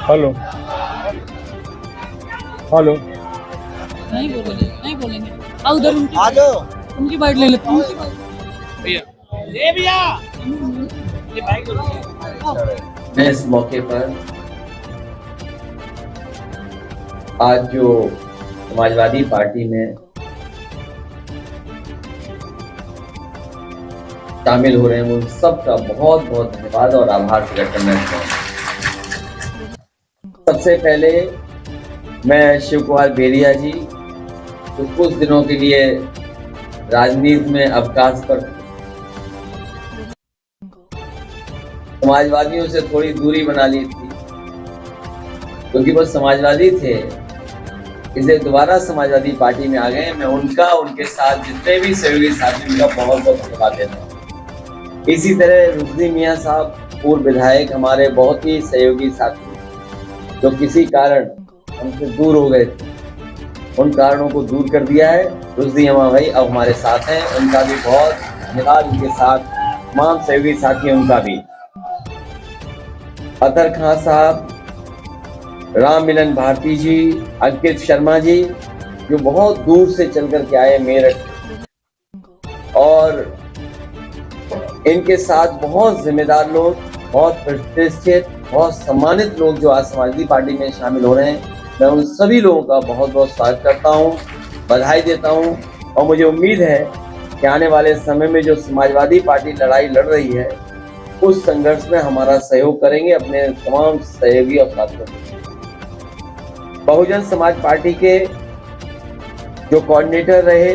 Hello hello. नहीं बोलेंगे, नहीं बोलेंगे। आओ उधर उनकी बाइट ले लेते हैं। भैया ये भैया ये बाइक मैं इस मौके पर आज जो समाजवादी पार्टी में शामिल हो रहे हैं उन सबका बहुत बहुत धन्यवाद और आभार प्रकट करना चाहूँगा। सबसे पहले मैं शिव कुमार बेरिया जी तो कुछ दिनों के लिए राजनीति में अवकाश पर समाजवादियों से थोड़ी दूरी बना ली थी क्योंकि वो समाजवादी थे, इसलिए दोबारा समाजवादी पार्टी में आ गए। मैं उनका उनके साथ जितने भी सहयोगी साथी उनका बहुत बहुत धन्यवाद देता हूँ। इसी तरह रुश्दी मियाँ साहब पूर्व विधायक, हमारे बहुत ही सहयोगी साथी जो किसी कारण हमसे दूर हो गए थे, उन कारणों को दूर कर दिया है। रुश्दी अम्मा भाई अब हमारे साथ हैं, उनका भी बहुत धन्यवाद। उनके साथ तमाम सहयोगी साथी उनका भी, अतर खां साहब, राम मिलन भारती जी, अंकित शर्मा जी जो बहुत दूर से चल कर के आए मेरठ, और इनके साथ बहुत जिम्मेदार लोग, बहुत प्रतिष्ठित, बहुत सम्मानित लोग जो आज समाजवादी पार्टी में शामिल हो रहे हैं। मैं उन सभी लोगों का बहुत बहुत स्वागत करता हूं, बधाई देता हूं, और मुझे उम्मीद है कि आने वाले समय में जो समाजवादी पार्टी लड़ाई लड़ रही है उस संघर्ष में हमारा सहयोग करेंगे अपने तमाम सहयोगी और साथियों को। बहुजन समाज पार्टी के जो कोऑर्डिनेटर रहे,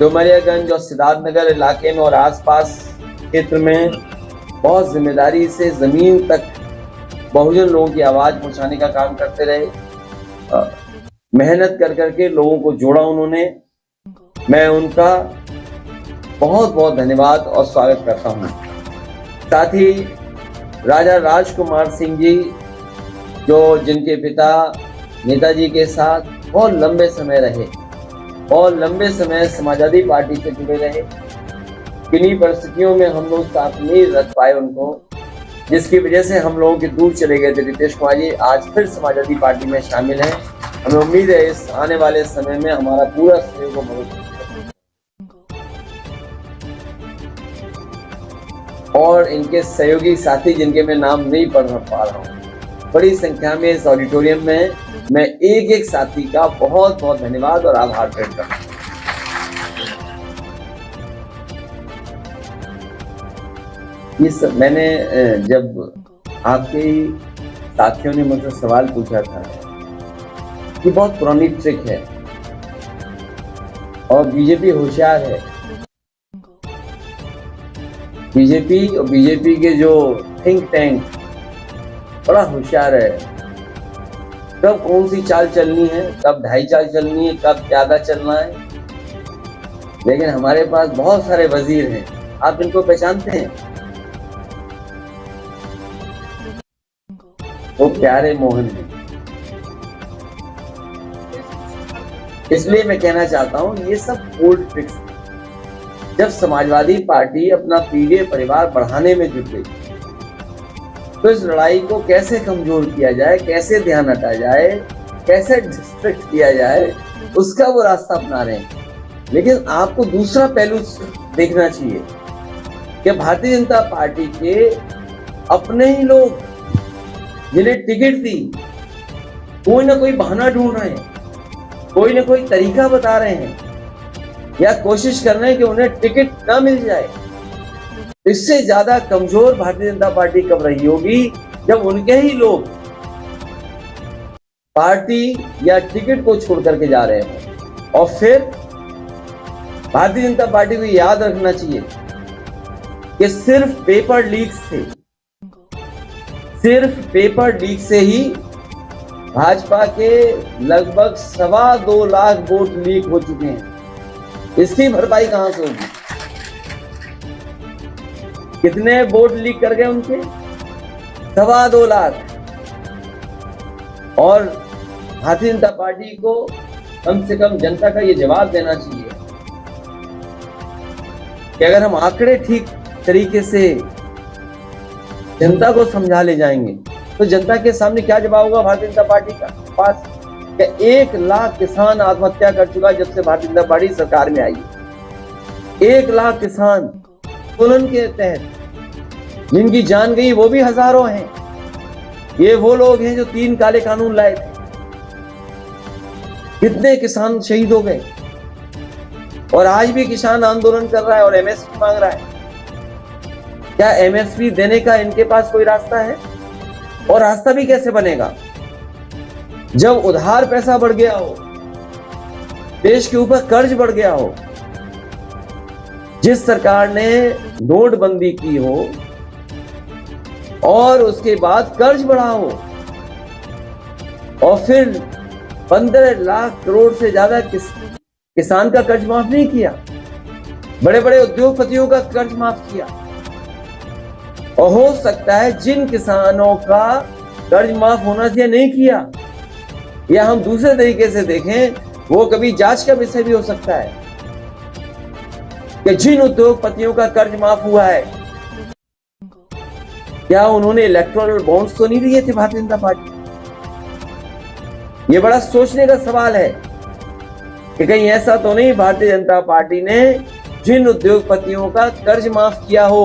डुमरियागंज और सिद्धार्थनगर इलाके में और आसपास क्षेत्र में बहुत जिम्मेदारी से जमीन तक बहुजन लोगों की आवाज पहुंचाने का काम करते रहे, मेहनत कर करके लोगों को जोड़ा उन्होंने। मैं उनका बहुत बहुत धन्यवाद और स्वागत करता हूं। साथ ही राजा राजकुमार सिंह जी जो जिनके पिता नेताजी के साथ बहुत लंबे समय रहे और लंबे समय समाजवादी पार्टी से जुड़े रहे, किन्हीं परिस्थितियों में हम लोग साथ नहीं रख पाए उनको, जिसकी वजह से हम लोगों के दूर चले गए थे। रितेश कुमार जी आज फिर समाजवादी पार्टी में शामिल हैं। हमें उम्मीद है इस आने वाले समय में हमारा पूरा सहयोग मिलेगा। और इनके सहयोगी साथी जिनके मैं नाम नहीं पढ़ पा रहा हूँ, बड़ी संख्या में इस ऑडिटोरियम में, मैं एक एक साथी का बहुत बहुत धन्यवाद और आभार व्यक्त करता हूँ। मैंने जब आपके साथियों ने मुझसे सवाल पूछा था कि बहुत पुरानी ट्रिक है और बीजेपी होशियार है, बीजेपी और बीजेपी के जो थिंक टैंक बड़ा होशियार है, कब कौन सी चाल चलनी है, कब ढाई चाल चलनी है, कब ज्यादा चलना है। लेकिन हमारे पास बहुत सारे वजीर हैं, आप इनको पहचानते हैं, वो प्यारे मोहन है। इसलिए मैं कहना चाहता हूं ये सब ओल्ड ट्रिक्स है। जब समाजवादी पार्टी अपना पीढ़ी परिवार बढ़ाने में जुट गई तो इस लड़ाई को कैसे कमजोर किया जाए, कैसे ध्यान हटाया जाए, कैसे डिस्ट्रैक्ट किया जाए, उसका वो रास्ता अपना रहे हैं। लेकिन आपको दूसरा पहलू देखना चाहिए कि भारतीय जनता पार्टी के अपने ही लोग जिन्हें टिकट दी कोई ना कोई बहाना ढूंढ रहे हैं, कोई ना कोई तरीका बता रहे हैं या कोशिश कर रहे हैं कि उन्हें टिकट ना मिल जाए। इससे ज्यादा कमजोर भारतीय जनता पार्टी कब रही होगी जब उनके ही लोग पार्टी या टिकट को छोड़ करके जा रहे हैं। और फिर भारतीय जनता पार्टी को याद रखना चाहिए कि सिर्फ पेपर लीक्स थे, सिर्फ पेपर लीक से ही भाजपा के लगभग 2.25 लाख वोट लीक हो चुके हैं। इसकी भरपाई कहां से होगी? कितने वोट लीक कर गए उनके? 2.25 लाख। और भारतीय जनता पार्टी को कम से कम जनता का ये जवाब देना चाहिए कि अगर हम आंकड़े ठीक तरीके से जनता को समझा ले जाएंगे तो जनता के सामने क्या जवाब होगा भारतीय जनता पार्टी का पास? 1 लाख किसान आत्महत्या कर चुका है जब से भारतीय जनता पार्टी सरकार में आई है। 1 लाख किसान आंदोलन के तहत जिनकी जान गई वो भी हजारों हैं। ये वो लोग हैं जो 3 काले कानून लाए थे। कितने किसान शहीद हो गए, और आज भी किसान आंदोलन कर रहा है और एमएसपी मांग रहा है। क्या एमएसपी देने का इनके पास कोई रास्ता है? और रास्ता भी कैसे बनेगा जब उधार पैसा बढ़ गया हो, देश के ऊपर कर्ज बढ़ गया हो, जिस सरकार ने नोटबंदी की हो और उसके बाद कर्ज बढ़ा हो, और फिर 15 लाख करोड़ से ज्यादा किसान का कर्ज माफ नहीं किया, बड़े बड़े उद्योगपतियों का कर्ज माफ किया। और हो सकता है जिन किसानों का कर्ज माफ होना चाहिए नहीं किया, या हम दूसरे तरीके से देखें, वो कभी जांच का विषय भी हो सकता है कि जिन उद्योगपतियों का कर्ज माफ हुआ है, क्या उन्होंने इलेक्टोरल बॉन्ड्स तो नहीं दिए थे भारतीय जनता पार्टी? ये बड़ा सोचने का सवाल है कि कहीं ऐसा तो नहीं भारतीय जनता पार्टी ने जिन उद्योगपतियों का कर्ज माफ किया हो,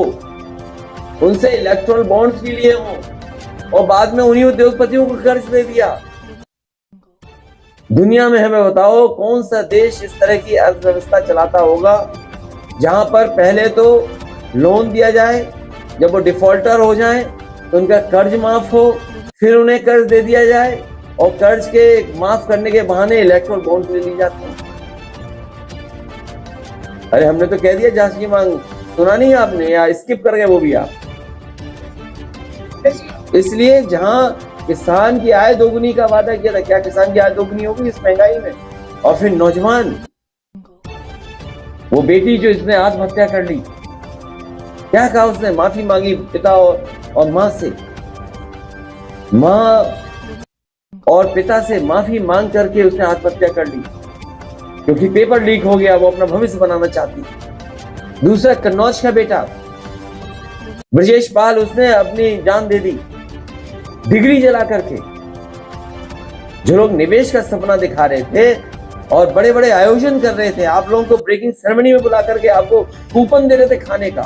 उनसे इलेक्टोरल बॉन्ड्स भी लिए हों, और बाद में उन्हीं उद्योगपतियों को कर्ज दे दिया। दुनिया में हमें बताओ कौन सा देश इस तरह की अर्थव्यवस्था चलाता होगा जहां पर पहले तो लोन दिया जाए, जब वो डिफॉल्टर हो जाए तो उनका कर्ज माफ हो, फिर उन्हें कर्ज दे दिया जाए, और कर्ज के माफ करने के बहाने इलेक्टोरल बॉन्ड ले ली जाते हैं। अरे हमने तो कह दिया जांच की मांग, सुना नहीं आपने, या स्किप कर गए वो भी आप? इसलिए जहां किसान की आय दोगुनी का वादा किया था, क्या किसान की आय दोगुनी होगी इस महंगाई में? और फिर नौजवान, वो बेटी जो इसने आत्महत्या कर ली, क्या कहा उसने? माफी मांगी पिता और मां से। मां और पिता से माफी मांग करके उसने आत्महत्या कर ली, क्योंकि पेपर लीक हो गया, वो अपना भविष्य बनाना चाहती। दूसरा कन्नौज का बेटा ब्रजेश पाल, उसने अपनी जान दे दी डिग्री जला करके। जो लोग निवेश का सपना दिखा रहे थे और बड़े बड़े आयोजन कर रहे थे, आप लोगों को ब्रेकिंग सेरेमनी में बुला करके आपको कूपन दे रहे थे खाने का।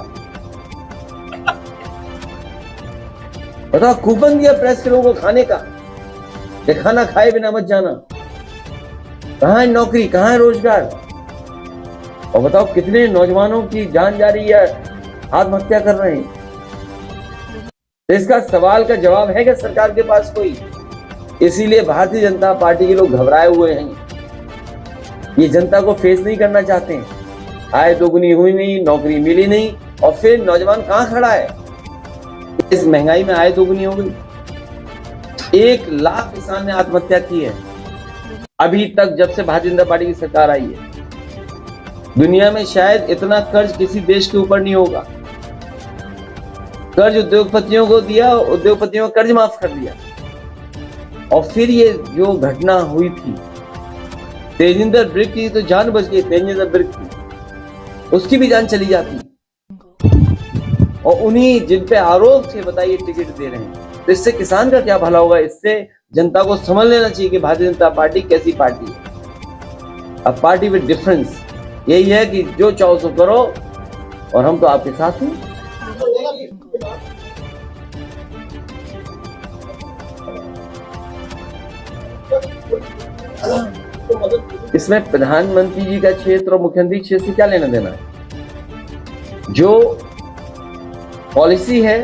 बताओ, कूपन दिया प्रेस के लोगों को खाने का, खाना खाए बिना मत जाना। कहां है नौकरी, कहां है रोजगार? और बताओ कितने नौजवानों की जान जा रही है, आत्महत्या कर रहे हैं। तो इसका सवाल का जवाब है क्या सरकार के पास कोई? इसीलिए भारतीय जनता पार्टी के लोग घबराए हुए हैं। ये जनता को फेस नहीं करना चाहते हैं। आय दोगुनी हुई नहीं, नौकरी मिली नहीं, और फिर नौजवान कहां खड़ा है? इस महंगाई में आय दोगुनी हो गई। 1 लाख किसान ने आत्महत्या की है अभी तक, जब से भारतीय जनता पार्टी की सरकार आई है। दुनिया में शायद इतना कर्ज किसी देश के ऊपर नहीं होगा। कर्ज उद्योगपतियों को दिया, उद्योगपतियों का कर्ज माफ कर दिया, और फिर ये जो घटना हुई थी तेजिंदर ब्रिक की, तो जान बच गई तेजिंदर ब्रिक की, उसकी भी जान चली जाती। और उन्हीं जिन पे आरोप थे, बताइए, टिकट दे रहे हैं। तो इससे किसान का क्या भला होगा? इससे जनता को समझ लेना चाहिए कि भारतीय जनता पार्टी कैसी पार्टी है। अब पार्टी विद डिफरेंस यही है कि जो चाहो सो करो, और हम तो आपके साथ हैं। इसमें प्रधानमंत्री जी का क्षेत्र और मुख्यमंत्री क्षेत्र से क्या लेना देना है? जो पॉलिसी है,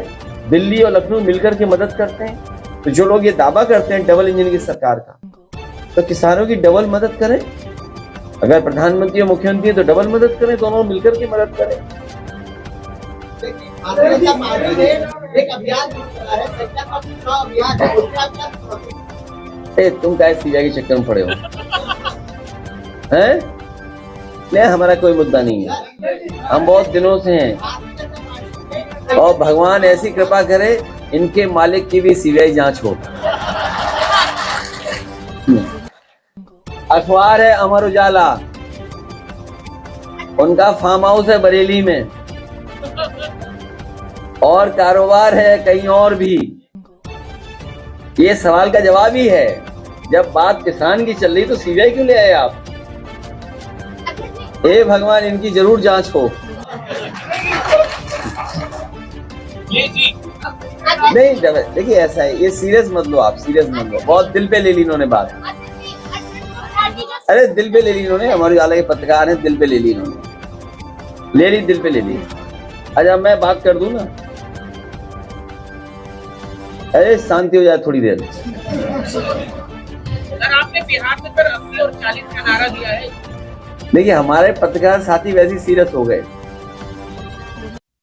दिल्ली और लखनऊ मिलकर के मदद करते हैं। तो जो लोग ये दावा करते हैं डबल इंजन की सरकार का, तो किसानों की डबल मदद करें। अगर प्रधानमंत्री और मुख्यमंत्री तो डबल मदद करें, दोनों मिलकर के मदद करें। एक अभियान चला है, अभियान है, उसमें आप क्या? तुम क्या सीबीआई के चक्कर में पड़े हो? हैं? नहीं, हमारा कोई मुद्दा नहीं है, हम बहुत दिनों से हैं, और भगवान ऐसी कृपा करे इनके मालिक की भी सीबीआई जांच हो। अखबार है अमर उजाला, उनका फार्म हाउस है बरेली में, और कारोबार है कहीं और भी। ये सवाल का जवाब ही है। जब बात किसान की चल रही तो सीबीआई क्यों ले आए आप? हे भगवान, इनकी जरूर जांच हो। नहीं देखिए, ऐसा है, ये सीरियस मत लो आप, सीरियस मत लो। बहुत दिल पे ले ली इन्होंने बात। अरे दिल पे ले ली इन्होंने, हमारे उजाला के पत्रकार हैं, दिल पे ले ली इन्होंने, ले ली, दिल पे ले ली। अच्छा मैं बात कर दूं ना? अरे शांति हो जाए थोड़ी देर। सर आपने बिहार में सर 80 और 40 का नारा दिया है। देखिए हमारे पत्रकार साथी वैसे सीरियस हो गए।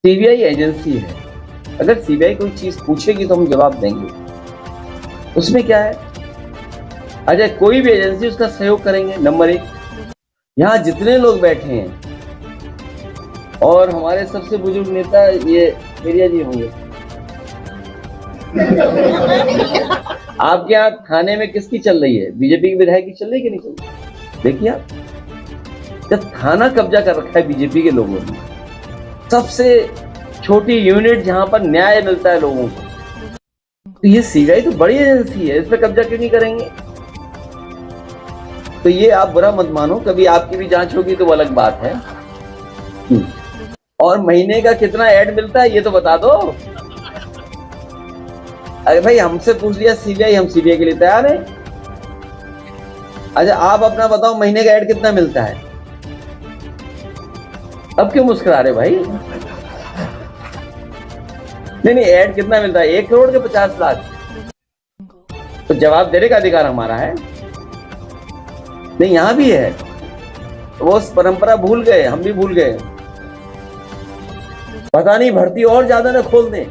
सीबीआई एजेंसी है, अगर सीबीआई कोई चीज पूछेगी तो हम जवाब देंगे, उसमें क्या है? अच्छा कोई भी एजेंसी उसका सहयोग करेंगे। नंबर 1, यहाँ जितने लोग बैठे हैं और हमारे सबसे बुजुर्ग नेता ये पेरिया जी होंगे। आपके यहाँ थाने में किसकी चल रही है? बीजेपी की विधायक की चल रही है कि नहीं चल रही? देखिए आप, जब थाना कब्जा कर रखा है बीजेपी के लोगों ने, सबसे छोटी यूनिट जहां पर न्याय मिलता है लोगों को, तो ये सीबीआई तो बड़ी एजेंसी है, इस पर कब्जा क्यों नहीं करेंगे? तो ये आप बुरा मत मानो, कभी आपकी भी जांच होगी तो वो अलग बात है। और महीने का कितना ऐड मिलता है ये तो बता दो। अरे भाई हमसे पूछ लिया सीबीआई, हम सीबीआई के लिए तैयार है। अच्छा आप अपना बताओ, महीने का ऐड कितना मिलता है? अब क्यों मुस्कुरा रहे भाई? नहीं ऐड कितना मिलता है? 1 करोड़ के 50 लाख। तो जवाब देने का अधिकार हमारा है। नहीं यहां भी है, वो परंपरा भूल गए, हम भी भूल गए। पता नहीं भर्ती और ज्यादा ना खोल दें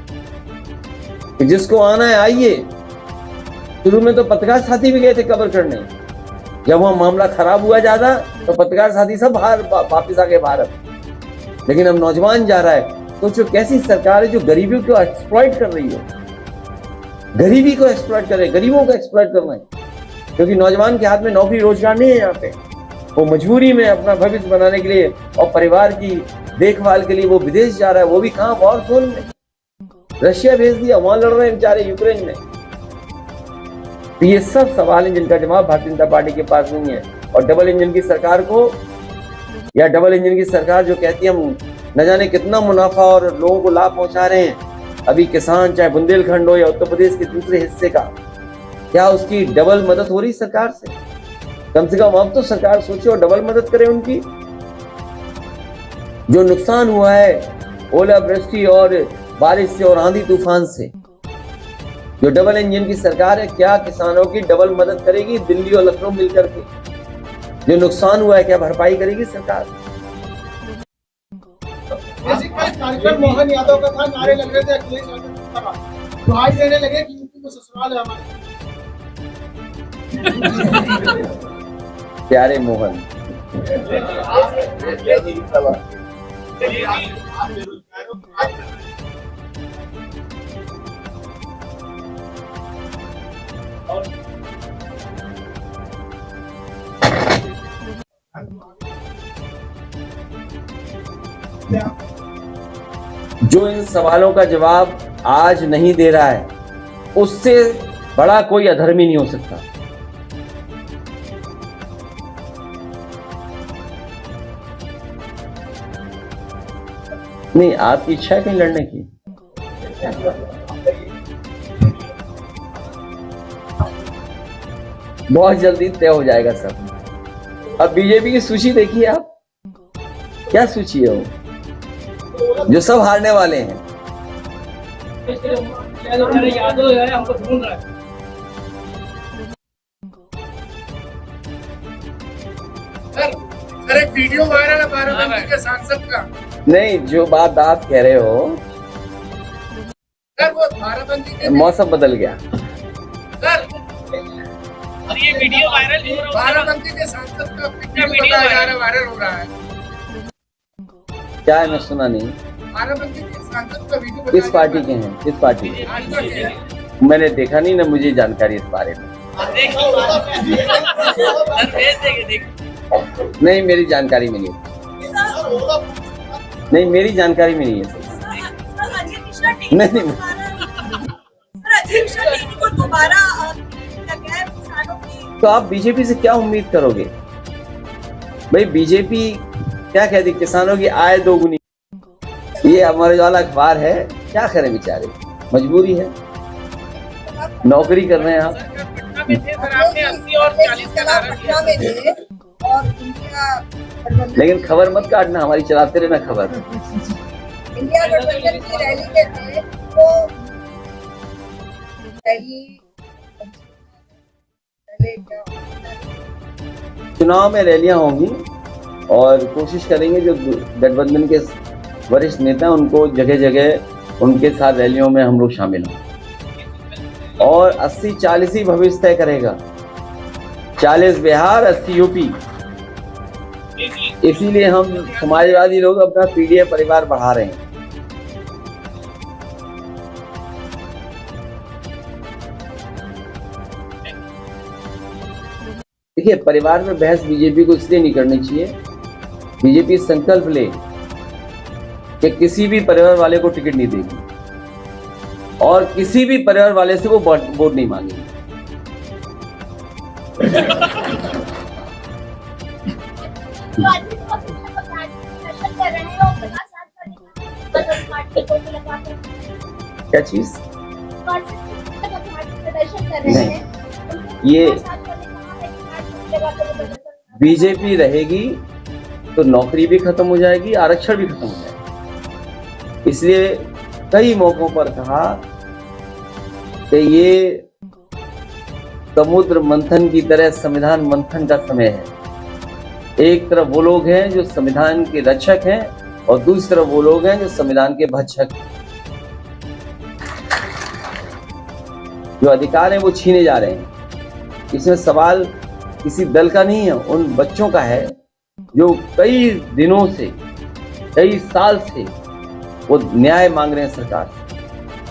कि जिसको आना है आइए। शुरू में तो पत्रकार साथी भी गए थे कवर करने, जब वह मामला खराब हुआ ज्यादा तो पत्रकार साथी सब बाहर वापिस आ गए भारत। लेकिन अब नौजवान जा रहा है। सोचो कैसी सरकार है जो गरीबी को एक्सप्लॉइट कर रही है, गरीबी को एक्सप्लॉइट कर रही है, गरीबों को एक्सप्लॉइट कर रहे हैं। क्योंकि नौजवान के हाथ में नौकरी रोजगार नहीं है यहाँ पे, वो मजबूरी में अपना भविष्य बनाने के लिए और परिवार की देखभाल के लिए वो विदेश जा रहा है। वो भी कहाँ? वॉर जोन में, रशिया भेज दिया, वहां लड़ रहे हैं बेचारे यूक्रेन में। तो ये सब सवाल हैं जिनका जवाब भारतीय जनता पार्टी के पास नहीं है। और डबल इंजन की सरकार को, या डबल इंजन की सरकार जो कहती है हम न जाने कितना मुनाफा और लोगों को लाभ पहुंचा रहे हैं, अभी किसान चाहे बुंदेलखंड हो या उत्तर प्रदेश के दूसरे हिस्से का, क्या उसकी डबल मदद हो रही सरकार से? कम से कम अब तो सरकार सोचे और डबल मदद करे उनकी। जो नुकसान हुआ है ओलावृष्टि और बारिश से और आंधी तूफान से, जो डबल इंजन की सरकार है, क्या किसानों की डबल मदद करेगी? दिल्ली और लखनऊ मिलकर के जो नुकसान हुआ है क्या भरपाई करेगी सरकार? कार्यक्रम मोहन यादव का था, नारे लग रहे थे अखिलेश यादव, दुहाई देने लगे कि यूपी में ससुराल है हमारे। प्यारे मोहन, जो इन सवालों का जवाब आज नहीं दे रहा है, उससे बड़ा कोई अधर्मी नहीं हो सकता। नहीं, आपकी इच्छा है कहीं लड़ने की? बहुत जल्दी तय हो जाएगा सब। अब बीजेपी की सूची देखिए आप, क्या सूची है वो, जो सब हारने वाले हैं। यादव है हमको ढूंढ रहा है। सर एक वीडियो वायरल है बाराबंकी के सांसद का। नहीं, जो बात आप कह रहे हो सर, वो बाराबंकी के मौसम बदल गया सर। और ये वीडियो वायरल हो रहा है, बाराबंकी के सांसद का वीडियो वायरल हो रहा है। क्या है? मैं सुना नहीं। बाराबंकी के सांसद का वीडियो किस पार्टी के हैं? किस पार्टी के? मैंने देखा नहीं ना, मुझे जानकारी इस बारे में नहीं, मेरी जानकारी में नहीं, नहीं मेरी जानकारी में नहीं है। नहीं दोबारा लगे किसानों की। तो आप बीजेपी से क्या उम्मीद करोगे भाई? बीजेपी क्या कहती, किसानों की आय दोगुनी। ये अमर उजाला अखबार है, क्या करें बेचारे, मजबूरी है, नौकरी कर रहे हैं आप। पटना में थे सर, आपने 80 और 40 का नारा दिया। पटना में थे और इंडिया गठबंधन, लेकिन खबर मत काटना, हमारी चलाते रहना खबर। इंडिया गठबंधन की रैली में थे तो रैली क्या चुनाव में रैलियां होंगी और कोशिश करेंगे जो गठबंधन के वरिष्ठ नेता हैं, उनको जगह जगह उनके साथ रैलियों में हम लोग शामिल हों और 80-40 ही भविष्य तय करेगा। 40 बिहार, 80 यूपी। इसीलिए हम समाजवादी लोग अपना पीडीएफ परिवार बढ़ा रहे हैं। देखिए, परिवार में बहस बीजेपी को इसलिए नहीं करनी चाहिए। बीजेपी संकल्प ले कि किसी भी परिवार वाले को टिकट नहीं देगी और किसी भी परिवार वाले से वो वोट नहीं मांगेगी। क्या चीज? ये बीजेपी रहेगी तो नौकरी भी खत्म हो जाएगी, आरक्षण भी खत्म हो जाएगा। इसलिए कई मौकों पर कहा कि ये समुद्र मंथन की तरह संविधान मंथन का समय है। एक तरफ वो लोग हैं जो संविधान के रक्षक हैं और दूसरी तरफ वो लोग हैं जो संविधान के भक्षक हैं। जो अधिकार हैं वो छीने जा रहे हैं। इसमें सवाल किसी दल का नहीं है, उन बच्चों का है जो कई दिनों से, कई साल से वो न्याय मांग रहे हैं सरकार से।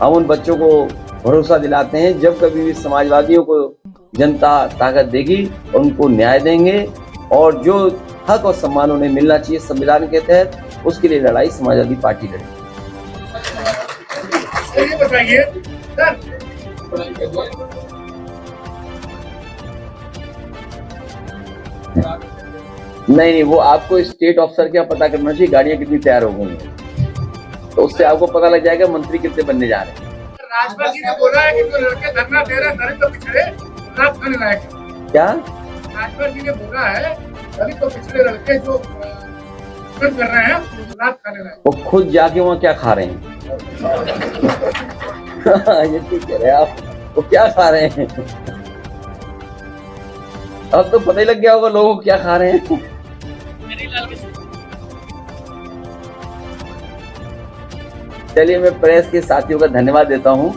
हम उन बच्चों को भरोसा दिलाते हैं, जब कभी भी समाजवादियों को जनता ताकत देगी उनको न्याय देंगे और जो हक और सम्मान उन्हें मिलना चाहिए संविधान के तहत, उसके लिए लड़ाई समाजवादी पार्टी लड़ेगी। ये बताइए सर, नहीं, वो आपको स्टेट ऑफिसर क्या पता करना चाहिए गाड़ियां कितनी तैयार हो गई हैं, तो उससे आपको पता लग जाएगा मंत्री कितने बनने जा रहे हैं। राजभर जी ने बोला है कि जो लड़के धरना दे रहे हैं दलित तो पिछड़े लाभ खाने लायक है। क्या राजभर जी ने बोला है दलित तो पिछड़े लड़के जो कर रहे हैं लाभ खाने लायक। वो खुद जाके वहाँ क्या खा रहे हैं? ये ठीक कह रहे हैं आप, वो क्या खा रहे हैं? अब तो पता ही लग गया होगा लोगों को क्या खा रहे हैं। चलिए, मैं प्रेस के साथियों का धन्यवाद देता हूँ